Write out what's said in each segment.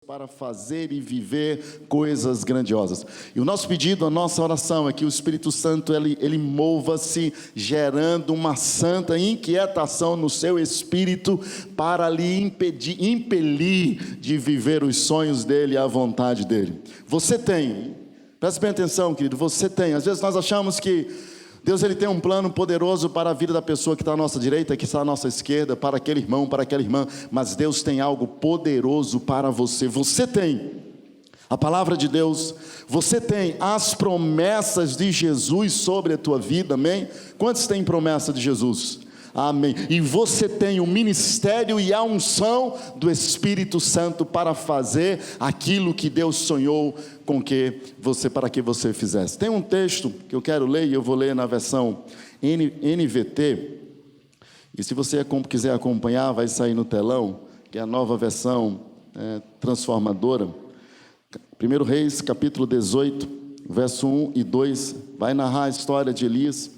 para fazer e viver coisas grandiosas. E o nosso pedido, a nossa oração é que o Espírito Santo ele mova-se, gerando uma santa inquietação no seu espírito para lhe impelir de viver os sonhos dele e a vontade dele. Você tem, preste bem atenção, querido, você tem. Às vezes nós achamos que Deus ele tem um plano poderoso para a vida da pessoa que está à nossa direita, que está à nossa esquerda, para aquele irmão, para aquela irmã, mas Deus tem algo poderoso para você. Você tem a palavra de Deus, você tem as promessas de Jesus sobre a tua vida, amém? Quantos têm promessa de Jesus? Amém. E você tem o ministério e a unção do Espírito Santo para fazer aquilo que Deus sonhou para que você fizesse. Tem um texto que eu quero ler, e eu vou ler na versão NVT, e se você quiser acompanhar, vai sair no telão, que é a nova versão transformadora. 1 Reis, capítulo 18, verso 1 e 2, vai narrar a história de Elias,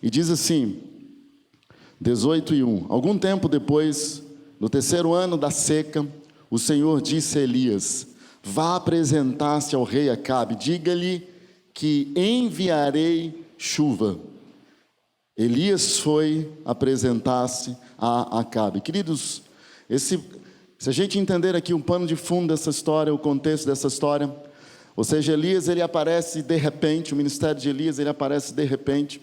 e diz assim, 18 e 1, algum tempo depois, no 3º ano da seca, o Senhor disse a Elias, vá apresentar-se ao rei Acabe, diga-lhe que enviarei chuva. Elias foi apresentar-se a Acabe. Queridos, se a gente entender aqui um pano de fundo dessa história, o contexto dessa história, ou seja, Elias ele aparece de repente, o ministério de Elias ele aparece de repente.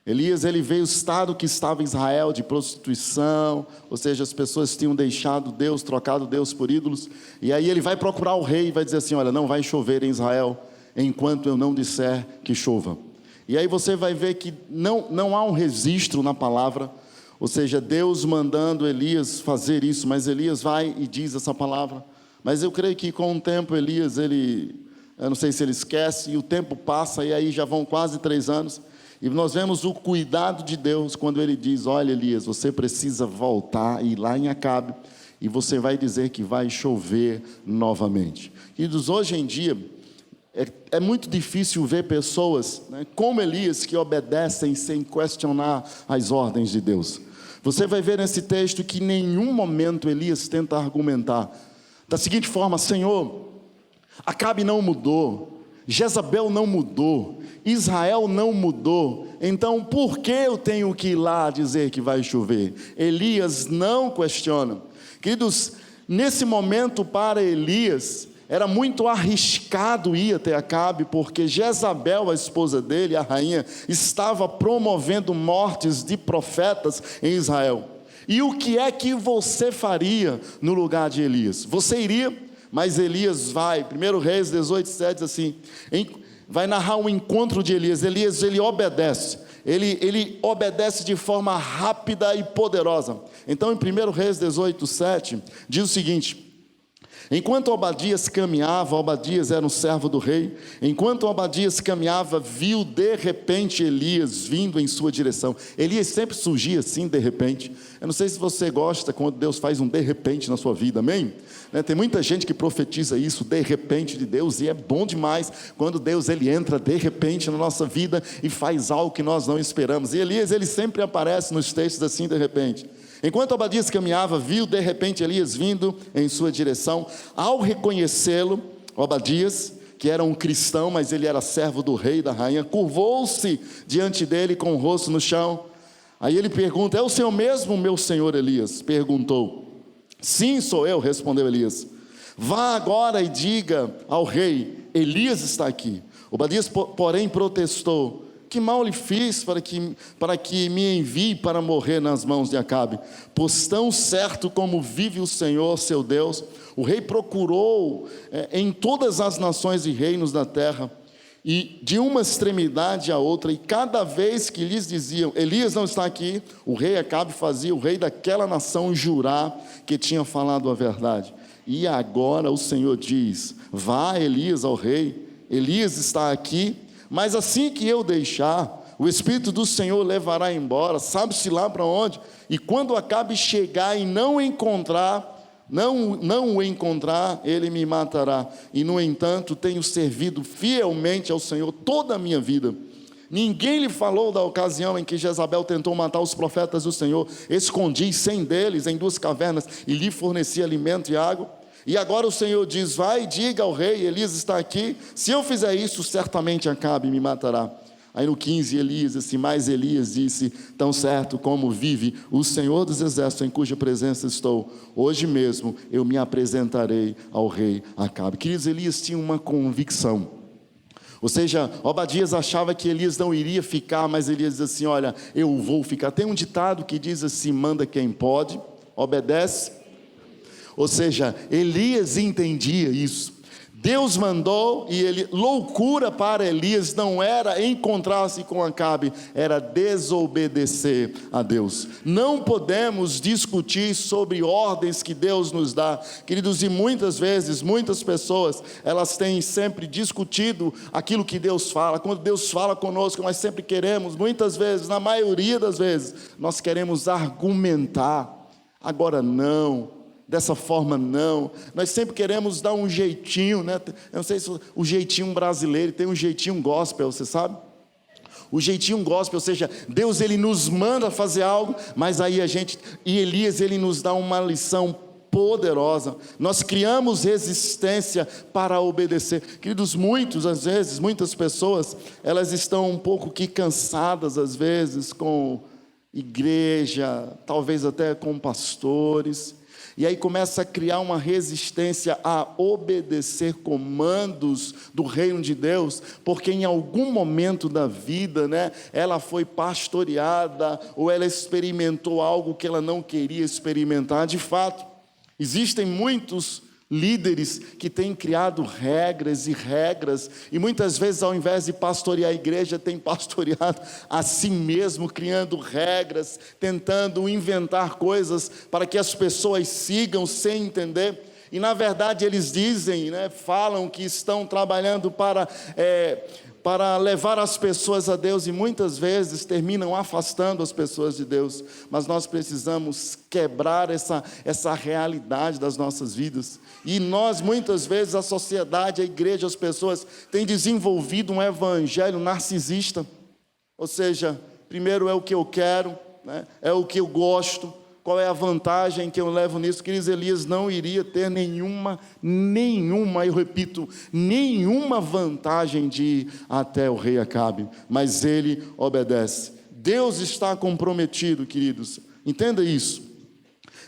Elias ele veio o estado que estava em Israel de prostituição, ou seja, as pessoas tinham deixado Deus, trocado Deus por ídolos, e aí ele vai procurar o rei e vai dizer assim, olha, não vai chover em Israel, enquanto eu não disser que chova. E aí você vai ver que não há um registro na palavra, ou seja, Deus mandando Elias fazer isso, mas Elias vai e diz essa palavra, mas eu creio que com o tempo Elias, eu não sei se ele esquece, e o tempo passa, e aí já vão quase 3 anos, e nós vemos o cuidado de Deus quando Ele diz, olha Elias, você precisa voltar e ir lá em Acabe, e você vai dizer que vai chover novamente. Queridos, hoje em dia, é muito difícil ver pessoas como Elias que obedecem sem questionar as ordens de Deus. Você vai ver nesse texto que em nenhum momento Elias tenta argumentar, da seguinte forma, Senhor, Acabe não mudou, Jezabel não mudou, Israel não mudou, então por que eu tenho que ir lá dizer que vai chover? Elias não questiona. Queridos, nesse momento para Elias, era muito arriscado ir até Acabe, porque Jezabel, a esposa dele, a rainha, estava promovendo mortes de profetas em Israel. E o que é que você faria no lugar de Elias? Você iria? Mas Elias vai, 1 Reis 18, 7 diz assim, vai narrar um encontro de Elias. Elias, ele obedece, ele obedece de forma rápida e poderosa. Então em 1 Reis 18, 7, diz o seguinte, enquanto Obadias caminhava, Obadias era um servo do rei, enquanto Obadias caminhava, viu de repente Elias vindo em sua direção. Elias sempre surgia assim de repente. Eu não sei se você gosta quando Deus faz um de repente na sua vida, amém? Tem muita gente que profetiza isso, de repente de Deus, e é bom demais quando Deus ele entra de repente na nossa vida e faz algo que nós não esperamos. E Elias ele sempre aparece nos textos assim de repente. Enquanto Obadias caminhava, viu de repente Elias vindo em sua direção. Ao reconhecê-lo, Obadias, que era um cristão, mas ele era servo do rei e da rainha, curvou-se diante dele com o rosto no chão. Aí ele pergunta, é o senhor mesmo, meu senhor Elias? Perguntou. Sim, sou eu, respondeu Elias. Vá agora e diga ao rei, Elias está aqui. Obadias, porém, protestou. Que mal lhe fiz para que me envie para morrer nas mãos de Acabe? Pois tão certo como vive o Senhor, seu Deus, o rei procurou em todas as nações e reinos da terra, e de uma extremidade à outra, e cada vez que lhes diziam, Elias não está aqui, o rei Acabe fazia o rei daquela nação jurar que tinha falado a verdade. E agora o Senhor diz, vá Elias ao rei, Elias está aqui, mas assim que eu deixar, o Espírito do Senhor levará embora, sabe-se lá para onde, e quando Acabe chegar e não o encontrar, ele me matará, e no entanto tenho servido fielmente ao Senhor toda a minha vida. Ninguém lhe falou da ocasião em que Jezabel tentou matar os profetas do Senhor, escondi 100 deles em 2 cavernas, e lhe forneci alimento e água. E agora o Senhor diz: vai, diga ao rei, Elias está aqui, se eu fizer isso, certamente Acabe me matará. Aí no 15, Elias, assim, mais Elias disse: tão certo como vive o Senhor dos Exércitos, em cuja presença estou, hoje mesmo eu me apresentarei ao rei Acabe. Queridos, Elias tinha uma convicção. Ou seja, Obadias achava que Elias não iria ficar, mas Elias diz assim: olha, eu vou ficar. Tem um ditado que diz assim: manda quem pode, obedece. Ou seja, Elias entendia isso. Deus mandou, e loucura para Elias não era encontrar-se com Acabe, era desobedecer a Deus. Não podemos discutir sobre ordens que Deus nos dá, queridos, e muitas vezes, muitas pessoas, elas têm sempre discutido aquilo que Deus fala. Quando Deus fala conosco, nós sempre queremos, muitas vezes, na maioria das vezes, nós queremos argumentar. Agora não, dessa forma não, nós sempre queremos dar um jeitinho, né? Eu não sei se o jeitinho brasileiro, tem um jeitinho gospel, você sabe? O jeitinho gospel, ou seja, Deus ele nos manda fazer algo, mas aí e Elias ele nos dá uma lição poderosa. Nós criamos resistência para obedecer. Queridos, às vezes, muitas pessoas, elas estão um pouco que cansadas às vezes com igreja, talvez até com pastores, e aí começa a criar uma resistência a obedecer comandos do reino de Deus, porque em algum momento da vida, né, ela foi pastoreada, ou ela experimentou algo que ela não queria experimentar. De fato, existem muitos líderes que têm criado regras, e muitas vezes, ao invés de pastorear a igreja, têm pastoreado a si mesmo, criando regras, tentando inventar coisas para que as pessoas sigam sem entender. E na verdade eles dizem, né, falam que estão trabalhando para levar as pessoas a Deus, e muitas vezes terminam afastando as pessoas de Deus. Mas nós precisamos quebrar essa realidade das nossas vidas. E nós, muitas vezes, a sociedade, a igreja, as pessoas têm desenvolvido um evangelho narcisista. Ou seja, primeiro é o que eu quero, né? É o que eu gosto. Qual é a vantagem que eu levo nisso? Queridos, Elias não iria ter nenhuma, eu repito, nenhuma vantagem de ir até o rei Acabe, mas ele obedece. Deus está comprometido, queridos, entenda isso.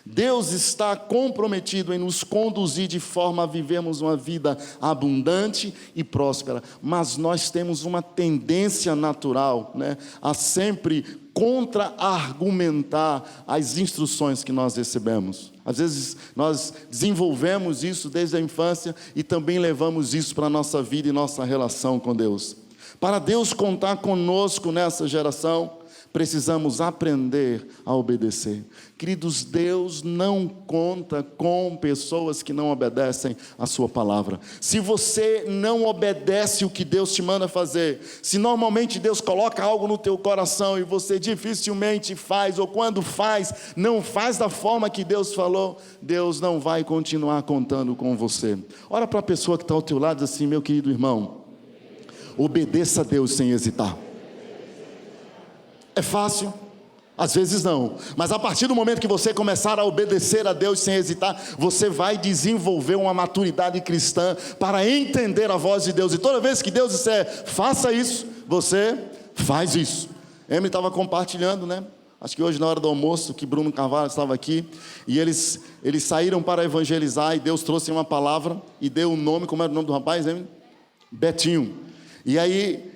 Deus está comprometido em nos conduzir de forma a vivermos uma vida abundante e próspera, mas nós temos uma tendência natural, né, a sempre contra-argumentar as instruções que nós recebemos. Às vezes nós desenvolvemos isso desde a infância e também levamos isso para a nossa vida e nossa relação com Deus. Para Deus contar conosco nessa geração, precisamos aprender a obedecer. Queridos, Deus não conta com pessoas que não obedecem a sua palavra. Se você não obedece o que Deus te manda fazer, se normalmente Deus coloca algo no teu coração e você dificilmente faz, ou quando faz, não faz da forma que Deus falou, Deus não vai continuar contando com você. Olha para a pessoa que está ao teu lado e diz assim: meu querido irmão, obedeça a Deus sem hesitar. É fácil? Às vezes não, mas a partir do momento que você começar a obedecer a Deus sem hesitar, você vai desenvolver uma maturidade cristã para entender a voz de Deus, e toda vez que Deus disser faça isso, você faz isso. Emily estava compartilhando, né? Acho que hoje na hora do almoço, que Bruno Carvalho estava aqui, e eles saíram para evangelizar, e Deus trouxe uma palavra, e deu um nome. Como era o nome do rapaz, Emily? Betinho. E aí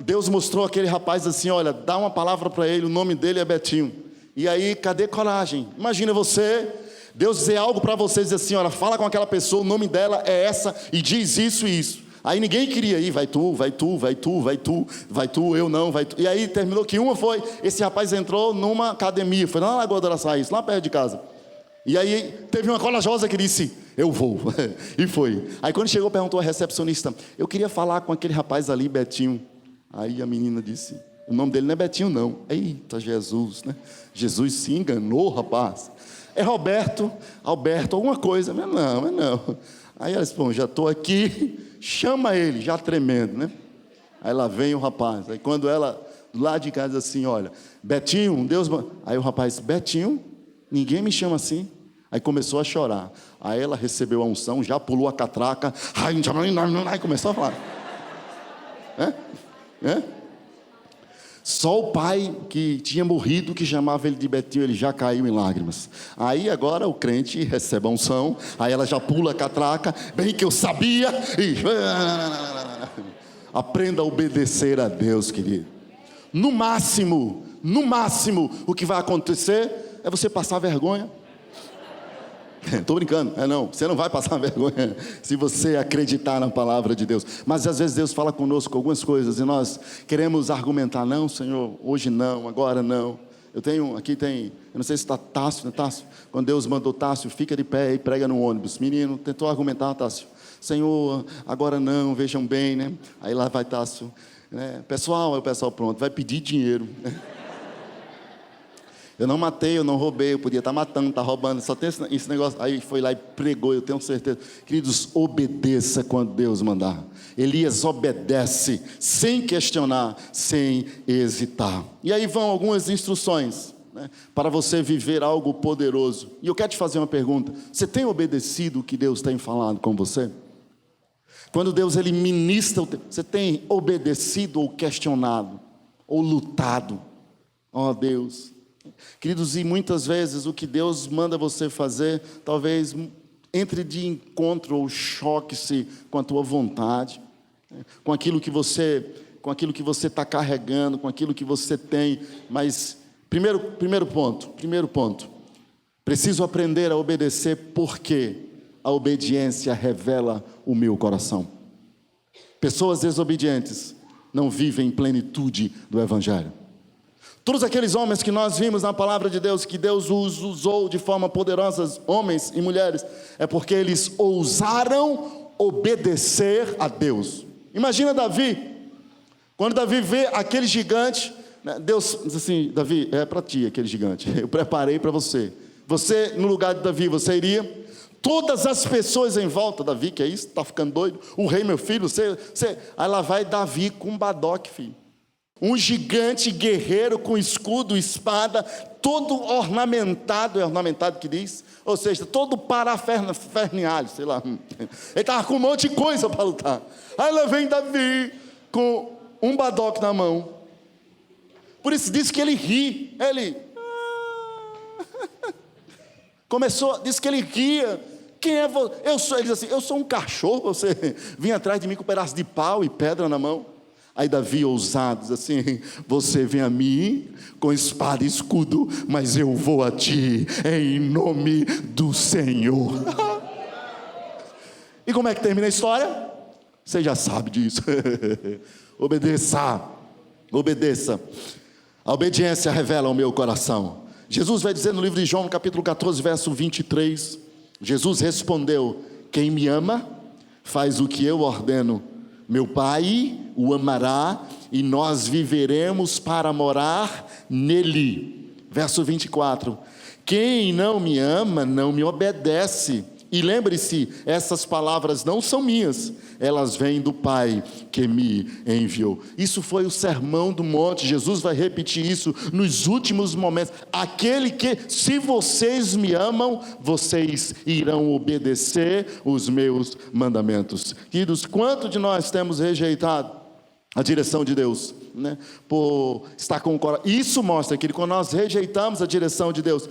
Deus mostrou aquele rapaz assim: olha, dá uma palavra para ele, o nome dele é Betinho. E aí, cadê coragem? Imagina Deus dizer algo para você, dizer assim: olha, fala com aquela pessoa, o nome dela é essa, e diz isso e isso. Aí ninguém queria ir, vai tu, eu não, vai tu. E aí terminou que esse rapaz entrou numa academia, foi lá na Lagoa do Araçaí, lá perto de casa. E aí teve uma corajosa que disse: eu vou. E foi. Aí quando chegou, perguntou à recepcionista: eu queria falar com aquele rapaz ali, Betinho. Aí a menina disse: o nome dele não é Betinho não. Eita, Jesus, né? Jesus se enganou, rapaz. É Roberto, Alberto, alguma coisa. Mas não. Aí ela disse: bom, já estou aqui, chama ele, já tremendo, né? Aí lá vem o rapaz. Aí quando ela, do lado de casa, assim: olha, Betinho, Deus... Aí o rapaz: Betinho? Ninguém me chama assim. Aí começou a chorar. Aí ela recebeu a unção, já pulou a catraca, aí começou a falar. Só o pai que tinha morrido, que chamava ele de Betinho, ele já caiu em lágrimas. Aí agora o crente recebe a unção, aí ela já pula a catraca, bem que eu sabia, e... Aprenda a obedecer a Deus, querido. No máximo, o que vai acontecer é você passar vergonha. Estou brincando, não, você não vai passar vergonha se você acreditar na palavra de Deus. Mas às vezes Deus fala conosco algumas coisas e nós queremos argumentar: não, Senhor, hoje não, agora não. Aqui tem, eu não sei se está Tássio, né, Tássio? Quando Deus mandou Tássio, fica de pé e prega no ônibus. Menino, tentou argumentar, Tássio: Senhor, agora não, vejam bem, né? Aí lá vai Tássio, né? Pessoal, aí o pessoal pronto, vai pedir dinheiro. Eu não matei, eu não roubei, eu podia estar matando, estar roubando, só tem esse negócio. Aí foi lá e pregou, eu tenho certeza. Queridos, obedeça quando Deus mandar. Elias obedece, sem questionar, sem hesitar. E aí vão algumas instruções, né, para você viver algo poderoso. E eu quero te fazer uma pergunta: você tem obedecido o que Deus tem falado com você? Quando Deus ele ministra, você tem obedecido ou questionado, ou lutado? Ó Deus... Queridos, e muitas vezes o que Deus manda você fazer, talvez entre de encontro ou choque-se com a tua vontade, com aquilo que você está carregando, com aquilo que você tem. Mas, primeiro ponto, preciso aprender a obedecer, porque a obediência revela o meu coração. Pessoas desobedientes não vivem em plenitude do Evangelho. Todos aqueles homens que nós vimos na palavra de Deus, que Deus os usou de forma poderosa, homens e mulheres, é porque eles ousaram obedecer a Deus. Imagina Davi, quando Davi vê aquele gigante, né, Deus diz assim: Davi, é para ti aquele gigante, eu preparei para você. Você, no lugar de Davi, você iria? Todas as pessoas em volta, Davi, que é isso? Está ficando doido? O rei, meu filho, aí lá vai Davi com Badoque, filho. Um gigante guerreiro com escudo, espada, todo ornamentado, é ornamentado que diz? Ou seja, todo parafernália, sei lá. Ele estava com um monte de coisa para lutar. Aí lá vem Davi com um badoque na mão. Por isso diz que ele ri. Diz que ele ria. Quem é você? Ele diz assim: eu sou um cachorro, você vinha atrás de mim com um pedaço de pau e pedra na mão. Aí Davi, ousado, diz assim: você vem a mim com espada e escudo, mas eu vou a ti em nome do Senhor. E como é que termina a história? Você já sabe disso. Obedeça. A obediência revela o meu coração. Jesus vai dizer no livro de João, no capítulo 14, verso 23, Jesus respondeu: quem me ama, faz o que eu ordeno. Meu Pai o amará e nós viveremos para morar nele. Verso 24. Quem não me ama, não me obedece. E lembre-se, essas palavras não são minhas, elas vêm do Pai que me enviou. Isso foi o sermão do monte. Jesus vai repetir isso nos últimos momentos. Aquele que, se vocês me amam, vocês irão obedecer os meus mandamentos. Queridos, quanto de nós temos rejeitado a direção de Deus, né? Por estar com o coração. Isso mostra que quando nós rejeitamos a direção de Deus,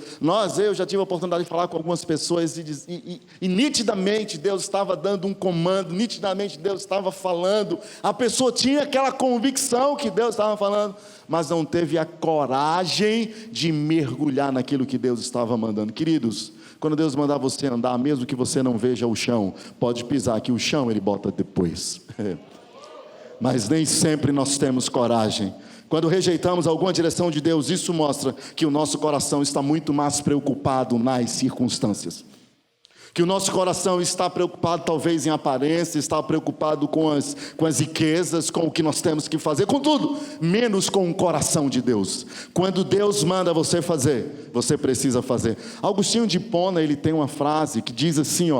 eu já tive a oportunidade de falar com algumas pessoas e nitidamente Deus estava dando um comando, nitidamente Deus estava falando, a pessoa tinha aquela convicção que Deus estava falando, mas não teve a coragem de mergulhar naquilo que Deus estava mandando. Queridos, quando Deus mandar você andar, mesmo que você não veja o chão, pode pisar, que o chão Ele bota depois. Mas nem sempre nós temos coragem. Quando rejeitamos alguma direção de Deus, isso mostra que o nosso coração está muito mais preocupado nas circunstâncias. Que o nosso coração está preocupado talvez em aparência, está preocupado com as riquezas, com o que nós temos que fazer, com tudo, menos com o coração de Deus. Quando Deus manda você fazer, você precisa fazer. Agostinho de Hipona, ele tem uma frase que diz assim,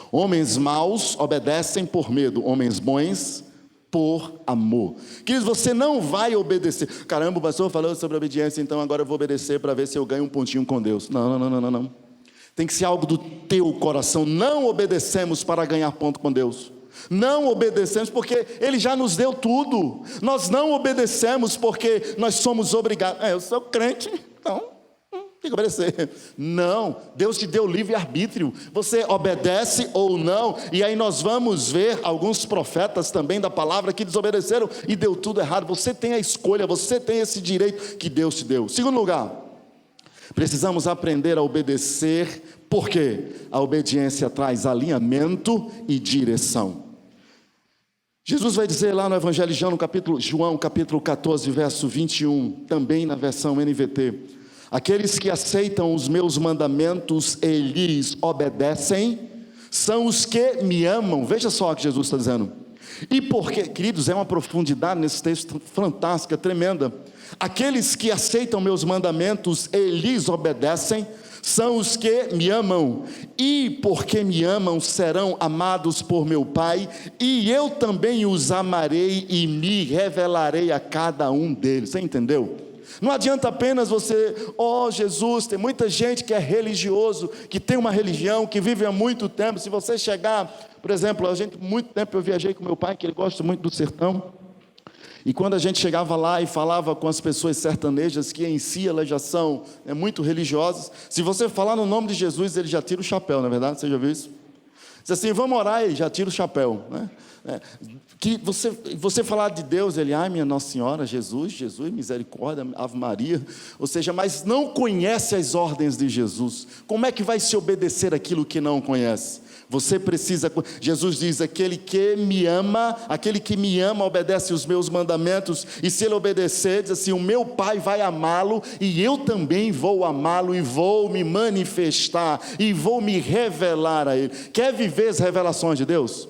homens maus obedecem por medo, homens bons por amor. Queridos, você não vai obedecer. Caramba, o pastor falou sobre obediência, então agora eu vou obedecer para ver se eu ganho um pontinho com Deus. Não. Tem que ser algo do teu coração. Não obedecemos para ganhar ponto com Deus. Não obedecemos porque Ele já nos deu tudo. Nós não obedecemos porque nós somos obrigados. Eu sou crente, então tem que obedecer. Não, Deus te deu livre-arbítrio. Você obedece ou não. E aí nós vamos ver alguns profetas também da palavra que desobedeceram e deu tudo errado. Você tem a escolha, você tem esse direito que Deus te deu. Segundo lugar, precisamos aprender a obedecer, porque a obediência traz alinhamento e direção. Jesus vai dizer lá no Evangelho de João, capítulo 14, verso 21, também na versão NVT: aqueles que aceitam os meus mandamentos e lhes obedecem, são os que me amam. Veja só o que Jesus está dizendo. E porque, queridos, é uma profundidade nesse texto fantástica, tremenda. Aqueles que aceitam meus mandamentos e lhes obedecem, são os que me amam, e porque me amam, serão amados por meu Pai, e eu também os amarei e me revelarei a cada um deles. Você entendeu? Não adianta apenas você, Jesus, tem muita gente que é religioso, que tem uma religião, que vive há muito tempo. Se você chegar, por exemplo, muito tempo eu viajei com meu pai, que ele gosta muito do sertão. E quando a gente chegava lá e falava com as pessoas sertanejas, que em si elas já são muito religiosas, se você falar no nome de Jesus, ele já tira o chapéu, não é verdade? Você já viu isso? Diz assim, vamos orar, ele já tira o chapéu, né? Que você falar de Deus, ele, ai minha Nossa Senhora, Jesus, misericórdia, Ave Maria, ou seja, mas não conhece as ordens de Jesus. Como é que vai se obedecer aquilo que não conhece? Você precisa, Jesus diz, aquele que me ama obedece os meus mandamentos, e se ele obedecer, diz assim, o meu Pai vai amá-lo, e eu também vou amá-lo, e vou me manifestar, e vou me revelar a ele. Quer viver as revelações de Deus?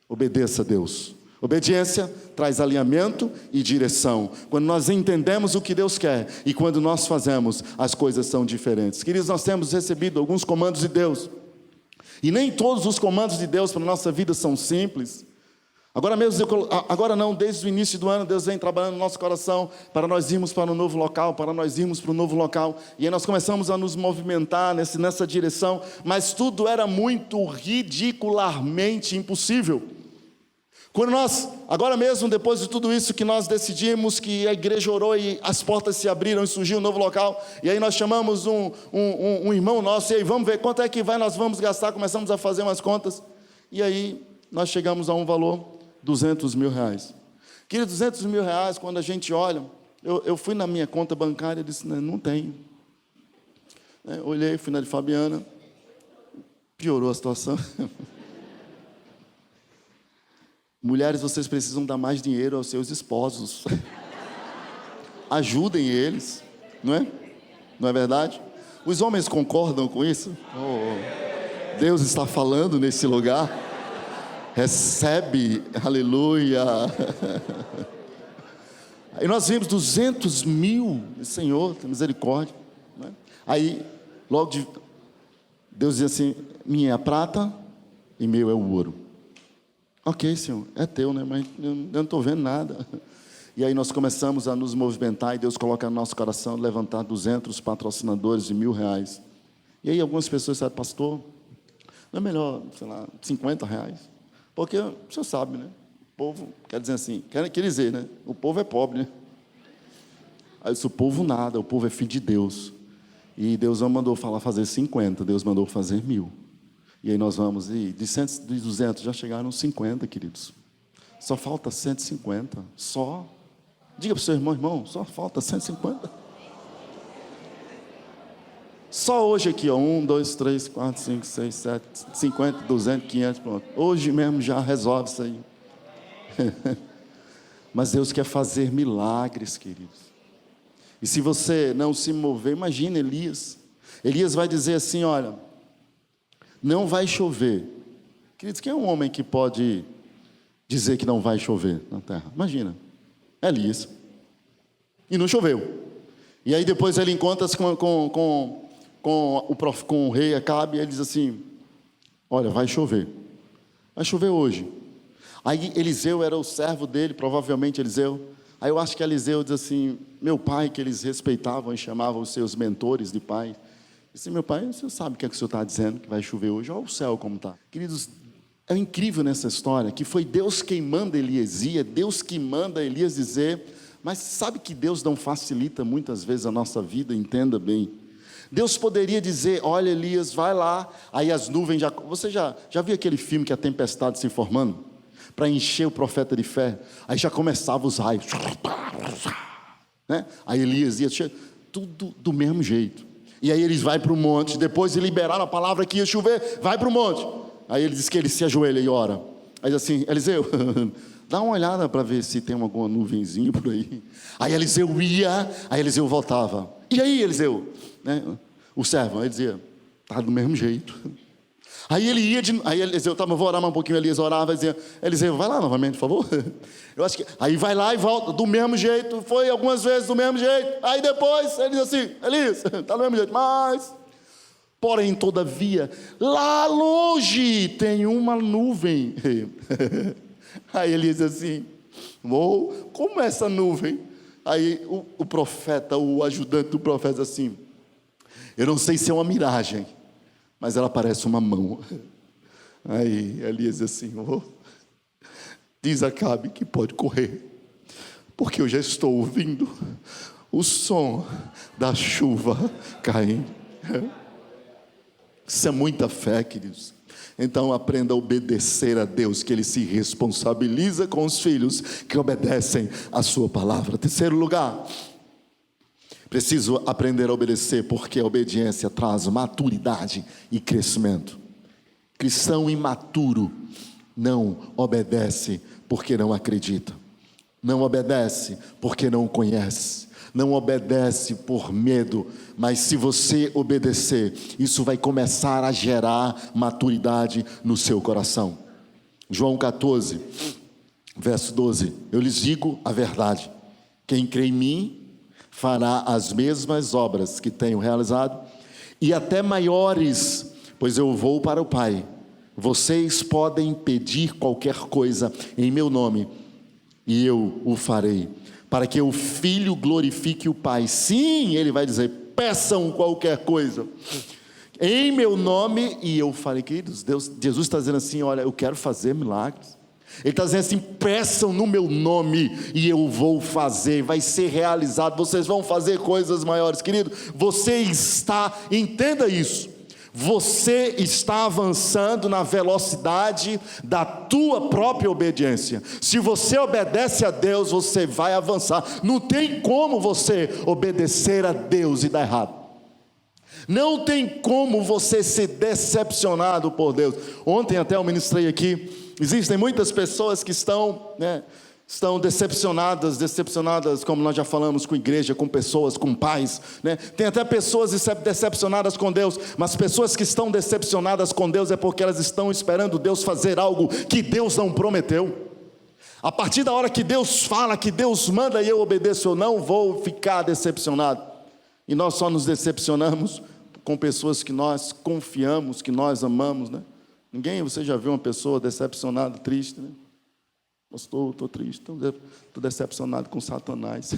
Obedeça a Deus. Obediência traz alinhamento e direção. Quando nós entendemos o que Deus quer, e quando nós fazemos, as coisas são diferentes. Queridos, nós temos recebido alguns comandos de Deus, e nem todos os comandos de Deus para a nossa vida são simples. Agora não, desde o início do ano, Deus vem trabalhando no nosso coração, para nós irmos para um novo local, e aí nós começamos a nos movimentar nessa direção, mas tudo era muito ridicularmente impossível. Quando agora mesmo, depois de tudo isso, que nós decidimos, que a igreja orou e as portas se abriram e surgiu um novo local, e aí nós chamamos um irmão nosso, e aí vamos ver quanto é que nós vamos gastar, começamos a fazer umas contas, e aí nós chegamos a um valor, 200 mil reais. Querido, 200 mil reais, quando a gente olha, eu fui na minha conta bancária e disse, não tem. Olhei, fui na de Fabiana, piorou a situação. Mulheres, vocês precisam dar mais dinheiro aos seus esposos. Ajudem eles, não é? Não é verdade? Os homens concordam com isso? Deus está falando nesse lugar. Recebe, aleluia. Aí nós vimos 200 mil, Senhor, tem misericórdia, não é? Aí, Deus diz assim, minha é a prata e meu é o ouro. Ok, Senhor, é teu, né? Mas eu não estou vendo nada. E aí nós começamos a nos movimentar, e Deus coloca no nosso coração levantar 200 patrocinadores de R$1.000. E aí algumas pessoas disseram, pastor, não é melhor, sei lá, 50 reais? Porque o senhor sabe, né? O povo, quer dizer assim, quer dizer, né? O povo é pobre, né? Aí eu disse, o povo nada, o povo é filho de Deus. E Deus não mandou fazer 50, Deus mandou fazer 1.000. E aí nós vamos, e de 200 já chegaram 50, queridos. Só falta 150, só. Diga para o seu irmão, só falta 150. Só hoje aqui, 1, 2, 3, 4, 5, 6, 7, 50, 200, 500, pronto. Hoje mesmo já resolve isso aí. Mas Deus quer fazer milagres, queridos. E se você não se mover, imagina Elias. Elias vai dizer assim, olha, não vai chover. Queridos, quem é um homem que pode dizer que não vai chover na terra? Imagina, Elias. E não choveu. E aí depois ele encontra-se com o rei Acabe, e ele diz assim, olha, vai chover hoje. Aí Eliseu era o servo dele, provavelmente Eliseu. Aí eu acho que Eliseu diz assim, meu pai, que eles respeitavam e chamavam os seus mentores de pai, disse: meu pai, o senhor sabe o que é que o senhor está dizendo, que vai chover hoje? Olha o céu como está. Queridos, é incrível nessa história, que foi Deus quem manda Elias ir, é Deus que manda Elias dizer, mas sabe que Deus não facilita muitas vezes a nossa vida, entenda bem. Deus poderia dizer: olha Elias, vai lá, aí as nuvens já... Você já viu aquele filme que a tempestade se formando? Para encher o profeta de fé, aí já começava os raios, né? Aí Elias ia, tudo do mesmo jeito, e aí eles vão para o monte, depois de liberar a palavra que ia chover, vai para o monte, aí ele diz que ele se ajoelha e ora, aí diz assim: Eliseu, dá uma olhada para ver se tem alguma nuvenzinha por aí Eliseu ia, aí Eliseu voltava, e aí Eliseu, né? O servo, ele dizia: está do mesmo jeito. Aí ele ia, aí Eliseu, vou orar mais um pouquinho, Elias orava, dizia: Eliseu, vai lá novamente, por favor. Eu acho que, aí vai lá e volta, do mesmo jeito, foi algumas vezes do mesmo jeito, aí depois, ele diz assim: Elias, está do mesmo jeito, mas, porém, todavia, lá longe tem uma nuvem. Aí ele diz assim: como é essa nuvem? Aí o profeta, o ajudante do profeta diz assim: eu não sei se é uma miragem, mas ela parece uma mão. Aí Elias diz assim: diz Acabe que pode correr, porque eu já estou ouvindo o som da chuva caindo. Isso é muita fé, queridos. Então aprenda a obedecer a Deus, que Ele se responsabiliza com os filhos que obedecem a sua palavra. Terceiro lugar, preciso aprender a obedecer, porque a obediência traz maturidade e crescimento. Cristão imaturo não obedece porque não acredita, não obedece porque não conhece, não obedece por medo, mas se você obedecer, isso vai começar a gerar maturidade no seu coração. João 14, verso 12: eu lhes digo a verdade, quem crê em mim fará as mesmas obras que tenho realizado, e até maiores, pois eu vou para o Pai. Vocês podem pedir qualquer coisa em meu nome, e eu o farei, para que o Filho glorifique o Pai. Sim, ele vai dizer: peçam qualquer coisa em meu nome, e eu farei. Queridos, Jesus está dizendo assim: olha, eu quero fazer milagres. Ele está dizendo assim: peçam no meu nome e eu vou fazer, vai ser realizado, vocês vão fazer coisas maiores. Querido, entenda isso, você está avançando na velocidade da tua própria obediência. Se você obedece a Deus, você vai avançar. Não tem como você obedecer a Deus e dar errado. Não tem como você ser decepcionado por Deus. Ontem até eu ministrei aqui. Existem muitas pessoas que estão decepcionadas, como nós já falamos, com igreja, com pessoas, com pais, né? Tem até pessoas decepcionadas com Deus, mas pessoas que estão decepcionadas com Deus é porque elas estão esperando Deus fazer algo que Deus não prometeu. A partir da hora que Deus fala, que Deus manda e eu obedeço, eu não vou ficar decepcionado. E nós só nos decepcionamos com pessoas que nós confiamos, que nós amamos, né? Você já viu uma pessoa decepcionada, triste, né? Pastor, estou triste, estou decepcionado com Satanás.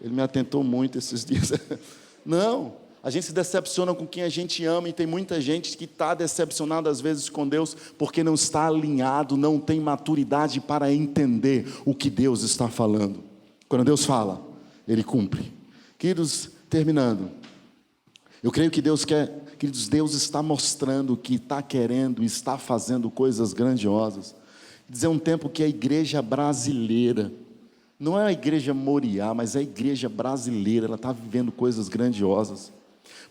Ele me atentou muito esses dias. Não, a gente se decepciona com quem a gente ama, e tem muita gente que está decepcionada às vezes com Deus, porque não está alinhado, não tem maturidade para entender o que Deus está falando. Quando Deus fala, Ele cumpre. Queridos, terminando, eu creio que Deus quer, queridos, Deus está mostrando que está querendo, está fazendo coisas grandiosas. Dizer um tempo que a igreja brasileira, não é a igreja Moriá, mas a igreja brasileira, ela está vivendo coisas grandiosas.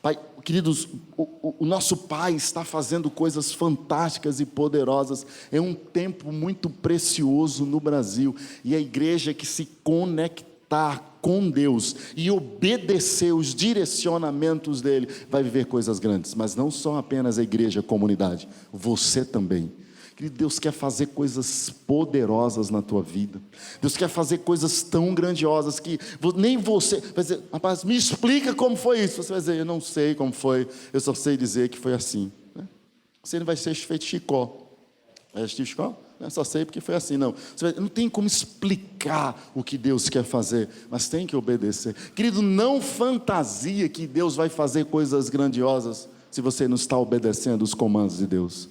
Pai, queridos, o nosso Pai está fazendo coisas fantásticas e poderosas. É um tempo muito precioso no Brasil, e a igreja que se conectar com Deus e obedecer os direcionamentos dele, vai viver coisas grandes. Mas não só apenas a igreja, a comunidade, você também. Querido, Deus quer fazer coisas poderosas na tua vida. Deus quer fazer coisas tão grandiosas que nem você vai dizer: rapaz, me explica como foi isso. Você vai dizer: eu não sei como foi, eu só sei dizer que foi assim, né? Você não vai ser feito Chicó. É Chicó? Eu só sei porque foi assim, não. Não tem como explicar o que Deus quer fazer, mas tem que obedecer. Querido, não fantasia que Deus vai fazer coisas grandiosas se você não está obedecendo os comandos de Deus.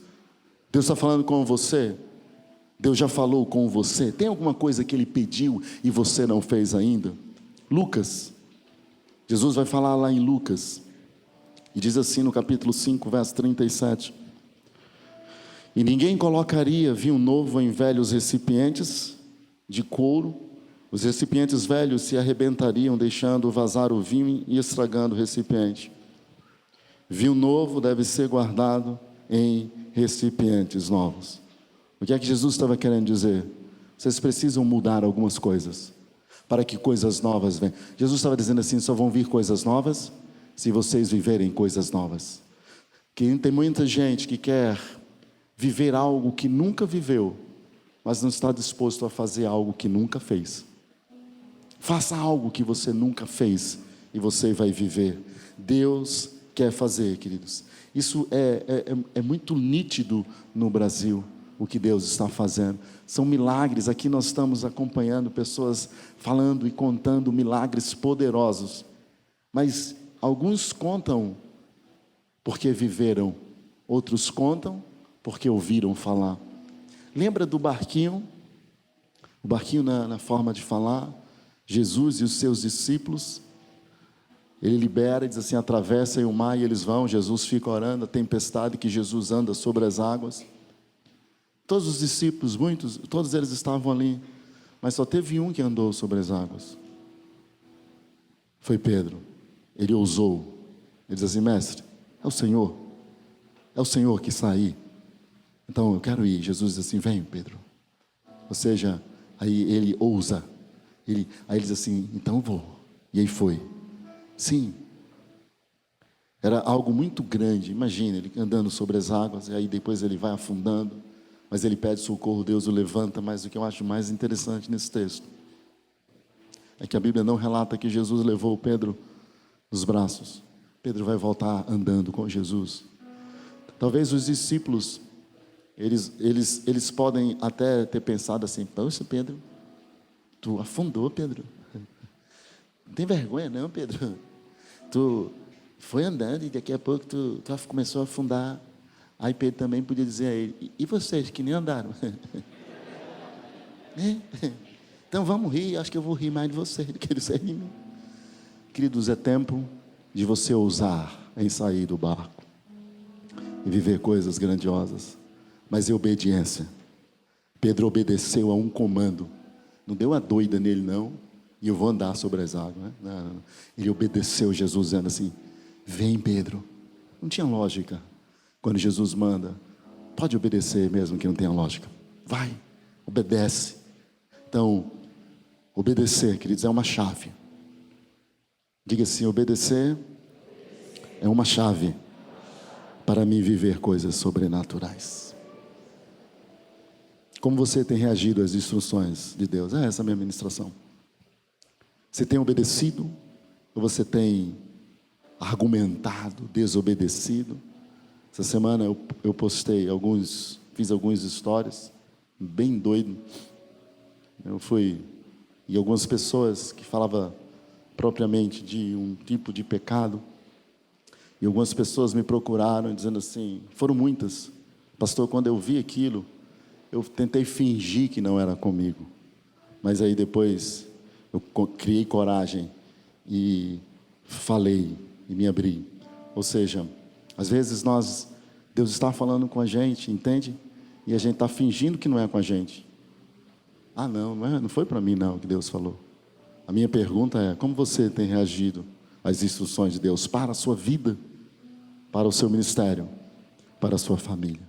Deus está falando com você? Deus já falou com você? Tem alguma coisa que Ele pediu e você não fez ainda? Lucas, Jesus vai falar lá em Lucas, e diz assim no capítulo 5, verso 37: e ninguém colocaria vinho novo em velhos recipientes de couro, os recipientes velhos se arrebentariam, deixando vazar o vinho e estragando o recipiente. Vinho novo deve ser guardado em recipientes novos. O que é que Jesus estava querendo dizer? Vocês precisam mudar algumas coisas para que coisas novas venham. Jesus estava dizendo assim: só vão vir coisas novas se vocês viverem coisas novas. Que tem muita gente que quer viver algo que nunca viveu, mas não está disposto a fazer algo que nunca fez. Faça algo que você nunca fez e você vai viver. Deus quer fazer, queridos. Isso é muito nítido no Brasil, o que Deus está fazendo. São milagres. Aqui nós estamos acompanhando pessoas falando e contando milagres poderosos. Mas alguns contam porque viveram, outros contam porque ouviram falar. Lembra do barquinho? O barquinho na forma de falar. Jesus e os seus discípulos, Ele libera e diz assim: atravessem o mar, e eles vão. Jesus fica orando, a tempestade, que Jesus anda sobre as águas. Todos os discípulos, todos eles estavam ali, mas só teve um que andou sobre as águas. Foi Pedro. Ele ousou. Ele diz assim: mestre, é o Senhor que está aí. Então eu quero ir. Jesus diz assim: vem, Pedro. Ou seja, aí ele ousa. Aí ele diz assim: então vou. E aí foi. Sim. Era algo muito grande. Imagina, ele andando sobre as águas, e aí depois ele vai afundando, mas ele pede socorro, Deus o levanta. Mas o que eu acho mais interessante nesse texto é que a Bíblia não relata que Jesus levou Pedro nos braços. Pedro vai voltar andando com Jesus. Talvez os discípulos, eles podem até ter pensado assim: poxa, Pedro, tu afundou, Pedro. Não tem vergonha não, Pedro. Tu foi andando e daqui a pouco tu começou a afundar. Aí Pedro também podia dizer a ele: e vocês que nem andaram? Então vamos rir. Acho que eu vou rir mais de vocês do que de mim. Queridos, é tempo de você ousar em sair do barco e viver coisas grandiosas, mas em obediência. Pedro obedeceu a um comando. Não deu uma doida nele não: e eu vou andar sobre as águas, né? Não. Ele obedeceu Jesus, dizendo assim: vem, Pedro. Não tinha lógica. Quando Jesus manda, pode obedecer mesmo que não tenha lógica. Vai, obedece. Então, obedecer, queridos, é uma chave. Diga assim: obedecer é uma chave para mim viver coisas sobrenaturais. Como você tem reagido às instruções de Deus? É essa a minha ministração. Você tem obedecido ou você tem argumentado, desobedecido? Essa semana eu postei fiz alguns stories, bem doido. Eu fui, e algumas pessoas que falavam propriamente de um tipo de pecado, e algumas pessoas me procuraram dizendo assim, foram muitas: pastor, quando eu vi aquilo, eu tentei fingir que não era comigo, mas aí depois eu criei coragem e falei e me abri. Ou seja, às vezes Deus está falando com a gente, entende? E a gente está fingindo que não é com a gente. Não foi para mim não que Deus falou. A minha pergunta é: como você tem reagido às instruções de Deus para a sua vida, para o seu ministério, para a sua família?